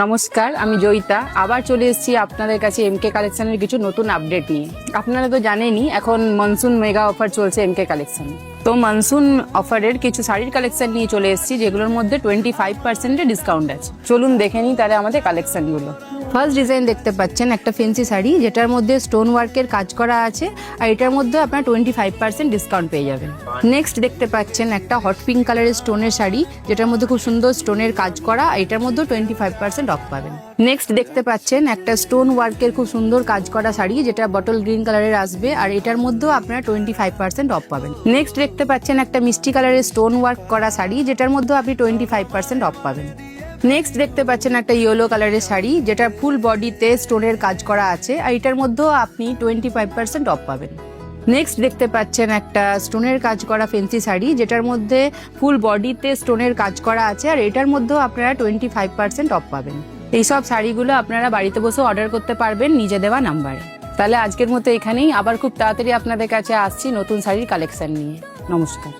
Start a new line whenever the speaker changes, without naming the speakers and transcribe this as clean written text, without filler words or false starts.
নমস্কার, আমি জয়িতা আবার চলে এসেছি আপনাদের কাছে এমকে কালেকশনের কিছু নতুন আপডেট নিয়ে। আপনারা তো জানেনই এখন মনসুন মেগা অফার চলছে এমকে কালেকশন। তো মনসুন অফারের কিছু শাড়ির কালেকশন নিয়ে চলে এসেছি, যেগুলোর মধ্যে 25% ডিসকাউন্ট আছে। চলুন দেখে নিই তাহলে আমাদের কালেকশনগুলো। ফার্স্ট ডিজাইন দেখতে পাচ্ছেন একটা ফেন্সি শাড়ি, যেটার মধ্যে স্টোন ওয়ার্কের কাজ করা আছে, আর এটার মধ্যে আপনার 25% ডিসকাউন্ট পেয়ে যাবেন। নেক্সট দেখতে পাচ্ছেন একটা হট পিঙ্ক কালারের স্টোনের শাড়ি, যেটার মধ্যে খুব সুন্দর স্টোনের কাজ করা, আর এটার মধ্যে 25% অফ পাবেন। নেক্সট দেখতে পাচ্ছেন একটা স্টোন ওয়ার্কের খুব সুন্দর কাজ করা শাড়ি, যেটা বটল গ্রিন কালারের আসবে, আর এটার মধ্যেও আপনারা 25% অফ পাবেন। নেক্সট দেখতে পাচ্ছেন একটা মিষ্টি কালারের স্টোন ওয়ার্ক করা শাড়ি, যেটার মধ্যেও আপনি 25% অফ পাবেন। নেক্সট দেখতে পাচ্ছেন একটা ইয়েলো কালারের শাড়ি, যেটা ফুল বডিতে স্টোনের কাজ করা আছে, আর এটার মধ্যেও আপনি 25% অফ পাবেন। নেক্সট দেখতে পাচ্ছেন একটা স্টোনের কাজ করা ফেন্সি শাড়ি, যেটার মধ্যে ফুল বডিতে স্টোনের কাজ করা আছে, আর এটার মধ্যেও আপনারা 25% অফ পাবেন। এইসব শাড়িগুলো আপনারা বাড়িতে বসে অর্ডার করতে পারবেন নিজে দেওয়া নাম্বারে। তাহলে আজকের মতো এখানেই, আবার খুব তাড়াতাড়ি আপনাদের কাছে আসছি নতুন শাড়ির কালেকশন নিয়ে। নমস্কার।